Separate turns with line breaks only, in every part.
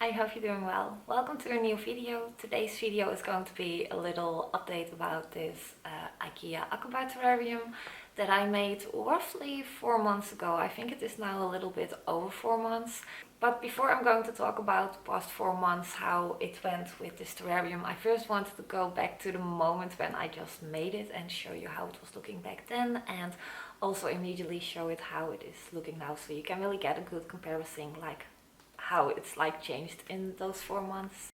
I hope you're doing well. Welcome to a new video. Today's video is going to be a little update about this Ikea Akerbär terrarium that I made roughly 4 months ago. I think it is now a little bit over 4 months. But before I'm going to talk about the past 4 months, how it went with this terrarium, I first wanted to go back to the moment when I just made it and show you how it was looking back then, and also immediately show it how it is looking now, so you can really get a good comparison, like how it's like changed in those 4 months.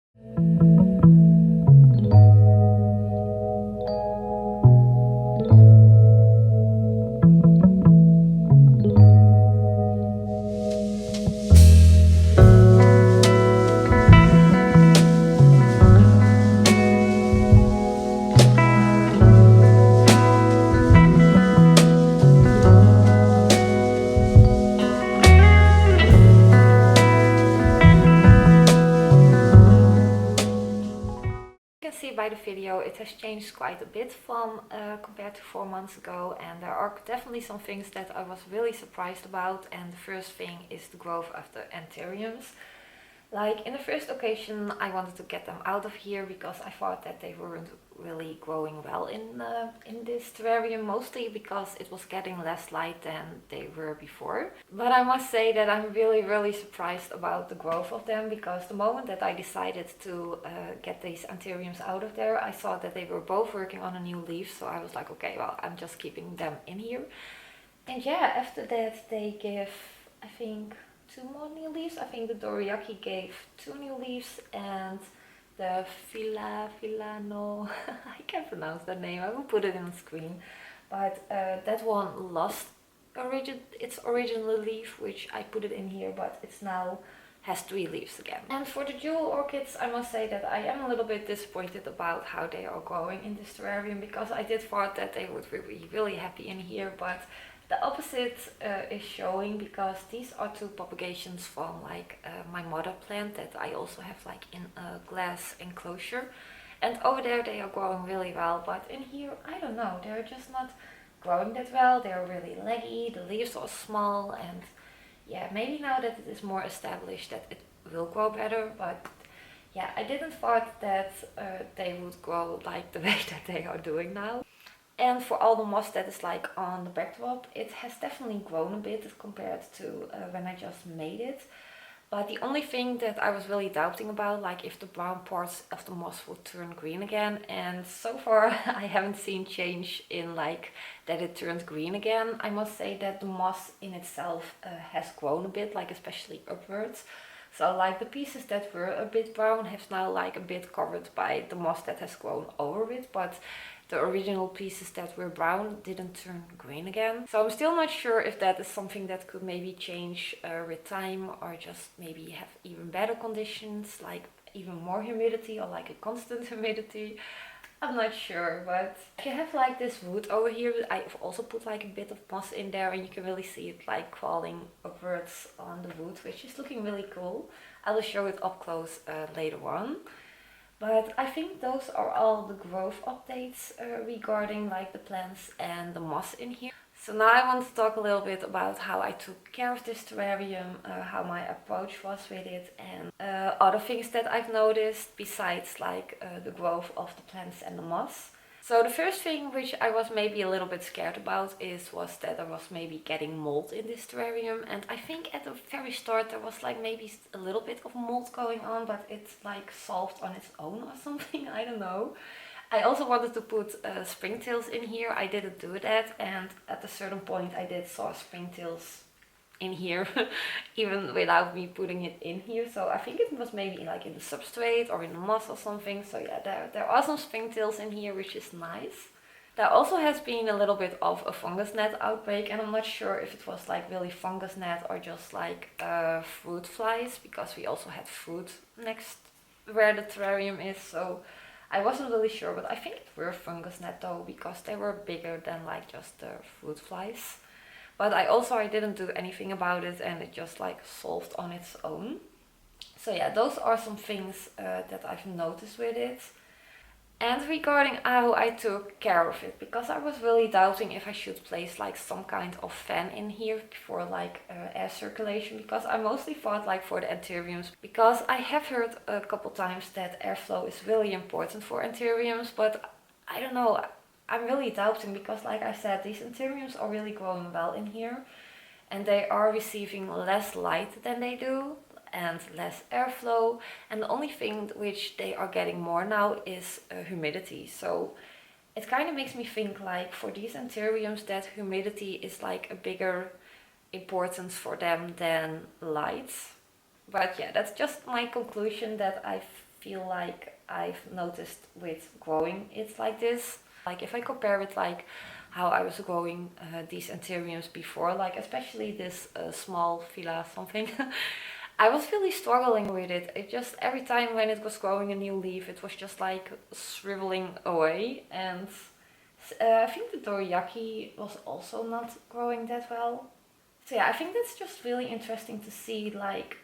See by the video, it has changed quite a bit from compared to 4 months ago, and there are definitely some things that I was really surprised about. And the first thing is the growth of the anthuriums. Like in the first occasion, I wanted to get them out of here because I thought that they weren't really growing well in this terrarium, mostly because it was getting less light than they were before. But I must say that I'm really surprised about the growth of them, because the moment that I decided to get these anthuriums out of there, I saw that they were both working on a new leaf, so I was like, okay, well, I'm just keeping them in here. And yeah, after that they give, I think, 2 more new leaves. I think the dorayaki gave 2 new leaves, and the filano, I can't pronounce that name, I will put it in the screen. But that one lost its original leaf, which I put it in here, but it's now has 3 leaves again. And for the jewel orchids, I must say that I am a little bit disappointed about how they are growing in this terrarium, because I did thought that they would be really happy in here, but the opposite is showing, because these are 2 propagations from my mother plant that I also have like in a glass enclosure, and over there they are growing really well, but in here I don't know, they're just not growing that well. They're really leggy, the leaves are small, and yeah, maybe now that it is more established that it will grow better, but yeah, I didn't thought that they would grow like the way that they are doing now. And for all the moss that is like on the backdrop, it has definitely grown a bit compared to when I just made it. But the only thing that I was really doubting about, like if the brown parts of the moss would turn green again. And so far I haven't seen change in like that it turned green again. I must say that the moss in itself has grown a bit, like especially upwards. So like the pieces that were a bit brown have now like a bit covered by the moss that has grown over it, but the original pieces that were brown didn't turn green again. So I'm still not sure if that is something that could maybe change with time, or just maybe have even better conditions, like even more humidity or like a constant humidity. I'm not sure, but if you have like this wood over here, I've also put like a bit of moss in there, and you can really see it like crawling upwards on the wood, which is looking really cool. I will show it up close later on. But I think those are all the growth updates regarding like the plants and the moss in here. So now I want to talk a little bit about how I took care of this terrarium, how my approach was with it, and other things that I've noticed besides like the growth of the plants and the moss. So the first thing which I was maybe a little bit scared about was that there was maybe getting mold in this terrarium, and I think at the very start there was like maybe a little bit of mold going on, but it's like solved on its own or something, I don't know. I also wanted to put springtails in here. I didn't do that, and at a certain point I did saw springtails in here even without me putting it in here, so I think it was maybe like in the substrate or in the moss or something. So yeah, there are some springtails in here, which is nice. There also has been a little bit of a fungus gnat outbreak, and I'm not sure if it was like really fungus gnat or just like fruit flies, because we also had fruit next where the terrarium is, so I wasn't really sure, but I think it were fungus gnat though, because they were bigger than like just the fruit flies. But I didn't do anything about it, and it just like solved on its own. So yeah, those are some things that I've noticed with it. And regarding how I took care of it, because I was really doubting if I should place like some kind of fan in here for like air circulation, because I mostly thought like for the anthuriums, because I have heard a couple times that airflow is really important for anthuriums, but I don't know, I'm really doubting because like I said, these anthuriums are really growing well in here and they are receiving less light than they do and less airflow, and the only thing which they are getting more now is humidity. So it kind of makes me think like for these anthuriums that humidity is like a bigger importance for them than light. But yeah, that's just my conclusion that I feel like I've noticed with growing it like this. Like if I compare it like how I was growing these anthuriums before, like especially this small villa something, I was really struggling with it. It just, every time when it was growing a new leaf, it was just like shriveling away. And I think the dorayaki was also not growing that well. So yeah, I think that's just really interesting to see, like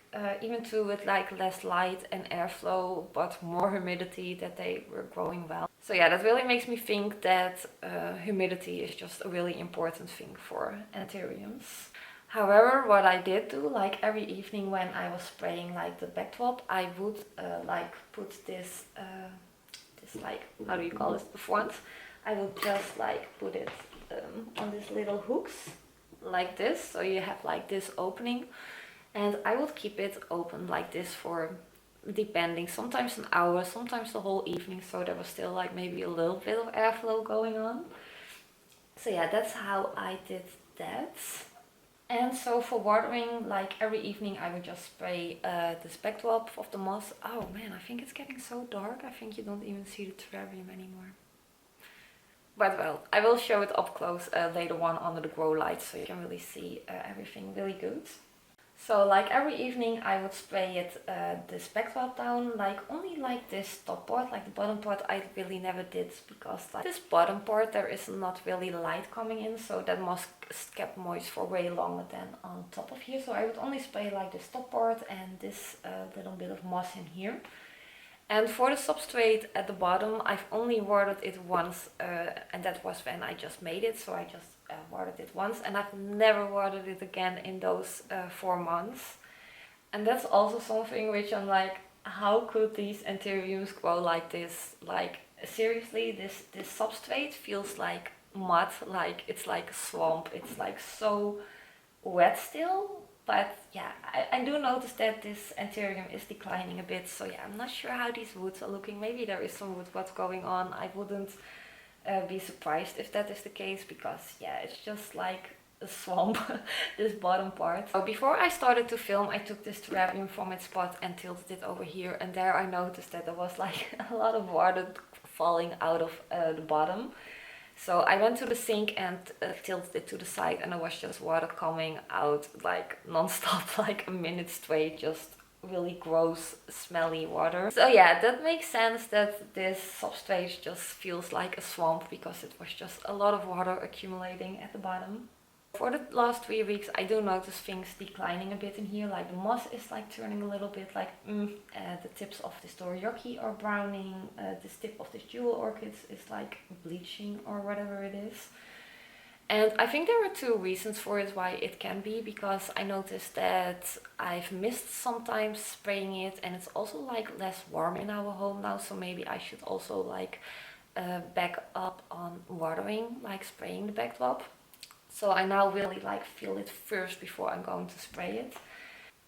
even too with like less light and airflow, but more humidity, that they were growing well. So yeah, that really makes me think that humidity is just a really important thing for anthuriums. However, what I did do, like every evening when I was spraying like the backdrop, I would like put this, this like, how do you call this, the front. I would just like put it on these little hooks like this, so you have like this opening, and I would keep it open like this for, depending, sometimes an hour, sometimes the whole evening, so there was still like maybe a little bit of airflow going on. So yeah, that's how I did that. And so for watering, like every evening I would just spray this backdrop of the moss. Oh man, I think it's getting so dark. I think you don't even see the terrarium anymore. But well, I will show it up close later on under the grow light, so you can really see everything really good. So like every evening I would spray it, this backdrop down, like only like this top part, like the bottom part I really never did, because like this bottom part there is not really light coming in, so that moss kept moist for way longer than on top of here. So I would only spray like this top part and this little bit of moss in here. And for the substrate at the bottom, I've only watered it once, and that was when I just made it, so I just watered it once, and I've never watered it again in those 4 months. And that's also something which I'm like, how could these anthuriums grow like this? Like seriously, this substrate feels like mud, like it's like a swamp, it's like so wet still. But yeah, I do notice that this anthurium is declining a bit, so yeah, I'm not sure how these roots are looking. Maybe there is some root what's going on. I wouldn't be surprised if that is the case, because yeah, it's just like a swamp, this bottom part. So before I started to film, I took this terrarium from its pot and tilted it over here, and there I noticed that there was like a lot of water falling out of the bottom. So I went to the sink and tilted it to the side, and there was just water coming out like non-stop, like a minute straight, just really gross, smelly water. So yeah, that makes sense that this substrate just feels like a swamp, because it was just a lot of water accumulating at the bottom. For the last 3 weeks, I do notice things declining a bit in here, like the moss is like turning a little bit like, the tips of this dorayaki are browning, this tip of this jewel orchid is like bleaching or whatever it is. And I think there are 2 reasons for it why it can be, because I noticed that I've missed sometimes spraying it, and it's also like less warm in our home now, so maybe I should also like back up on watering, like spraying the backdrop. So I now really like feel it first before I'm going to spray it.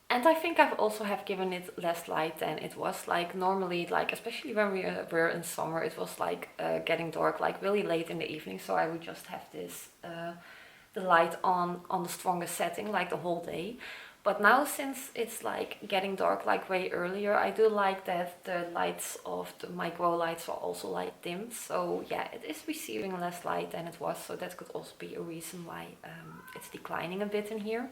And I think I've also have given it less light than it was. Like normally, like especially when we were in summer, it was like getting dark like really late in the evening. So I would just have this the light on the strongest setting like the whole day. But now, since it's like getting dark like way earlier, I do like that the lights of my grow lights are also like dimmed. So yeah, it is receiving less light than it was. So that could also be a reason why it's declining a bit in here.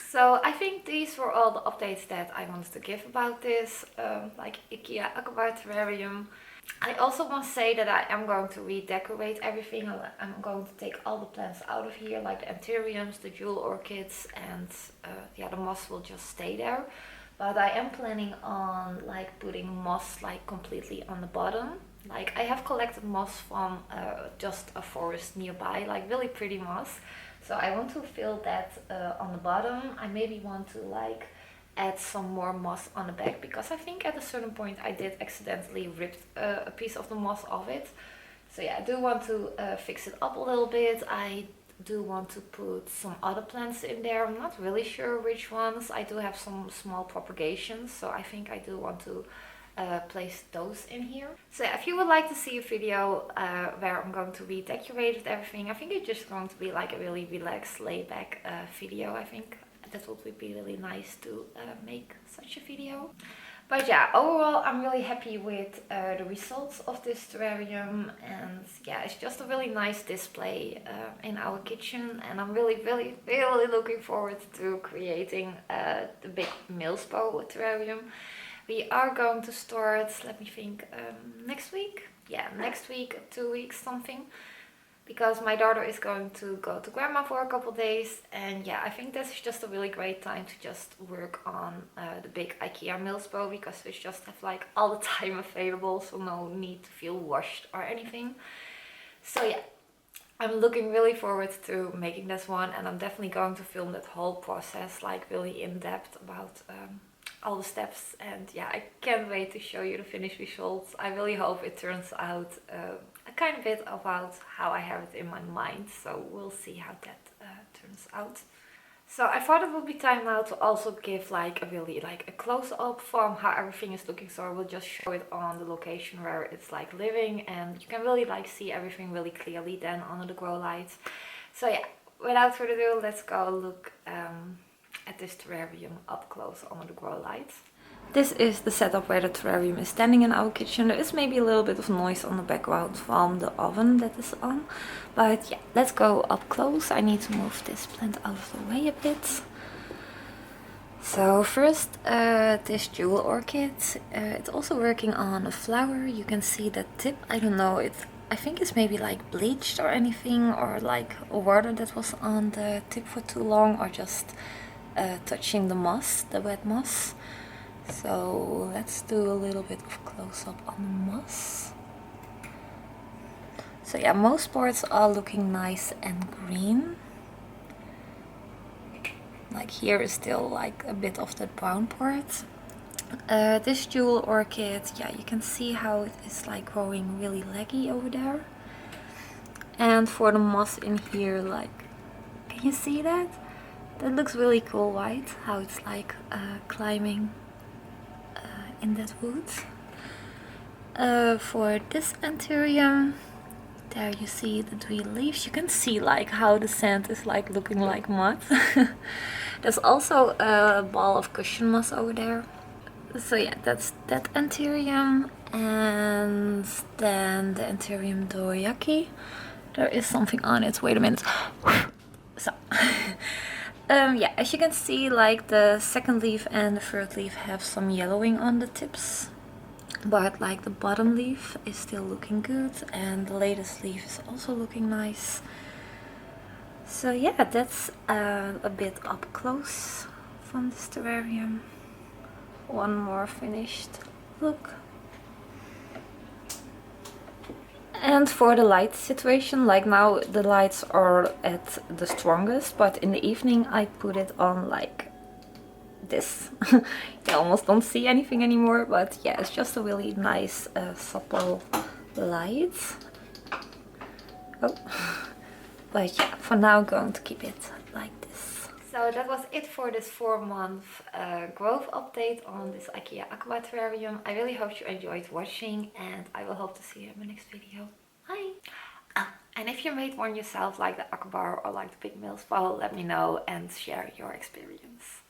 So I think these were all the updates that I wanted to give about this, like Ikea Akerbär terrarium. I also want to say that I am going to redecorate everything. I'm going to take all the plants out of here, like the anthuriums, the jewel orchids, and yeah, the moss will just stay there. but I am planning on like putting moss like completely on the bottom. Like I have collected moss from just a forest nearby, like really pretty moss. So I want to fill that on the bottom. I maybe want to like add some more moss on the back, because I think at a certain point I did accidentally rip a piece of the moss off it. So yeah, I do want to fix it up a little bit. I do want to put some other plants in there. I'm not really sure which ones. I do have some small propagations, so I think I do want to place those in here. So yeah, if you would like to see a video where I'm going to redecorate with everything, I think it's just going to be like a really relaxed, laid back video. I think that would be really nice to make such a video. But yeah, overall I'm really happy with the results of this terrarium, and yeah, it's just a really nice display in our kitchen, and I'm really looking forward to creating the big Milspo terrarium. We are going to start, let me think, next week? Yeah, next week, 2 weeks, something. Because my daughter is going to go to grandma for a couple days, and yeah, I think this is just a really great time to just work on the big Ikea Milspo, because we just have like all the time available, so no need to feel rushed or anything. So yeah, I'm looking really forward to making this one, and I'm definitely going to film that whole process like really in depth about all the steps, and yeah, I can't wait to show you the finished results. I really hope it turns out a kind of bit about how I have it in my mind, so we'll see how that turns out. So I thought it would be time now to also give like a really like a close-up from how everything is looking, so I will just show it on the location where it's like living, and you can really like see everything really clearly then under the grow lights. So yeah, without further ado, let's go look at this terrarium up close under the grow lights. This is the setup where the terrarium is standing in our kitchen. There is maybe a little bit of noise on the background from the oven that is on, but yeah, let's go up close. I need to move this plant out of the way a bit. So first, this jewel orchid, it's also working on a flower. You can see the tip, I don't know, I think it's maybe like bleached or anything, or like water that was on the tip for too long, or just touching the moss, the wet moss. So let's do a little bit of close-up on the moss. So yeah, most parts are looking nice and green. Like here is still like a bit of the brown part. This jewel orchid, yeah, you can see how it is like growing really leggy over there. And for the moss in here, like, can you see that? That looks really cool, right? How it's like climbing in that wood. For this anthurium, there you see the three leaves. You can see like how the sand is like looking like mud. There's also a ball of cushion moss over there. So yeah, that's that anthurium, and then the anthurium dorayaki. There is something on it. Wait a minute. So yeah, as you can see, like the second leaf and the third leaf have some yellowing on the tips, but like the bottom leaf is still looking good, and the latest leaf is also looking nice. So yeah, that's a bit up close from this terrarium. One more finished look. And for the light situation, like now the lights are at the strongest, but in the evening I put it on like this. You almost don't see anything anymore, but yeah, it's just a really nice supple light. Oh, but yeah, for now I'm going to keep it like this. So that was it for this 4-month growth update on this Ikea Akerbär terrarium. I really hope you enjoyed watching, and I will hope to see you in my next video. Bye! Oh, and if you made one yourself, like the Akerbär or like the big Milspo, let me know and share your experience.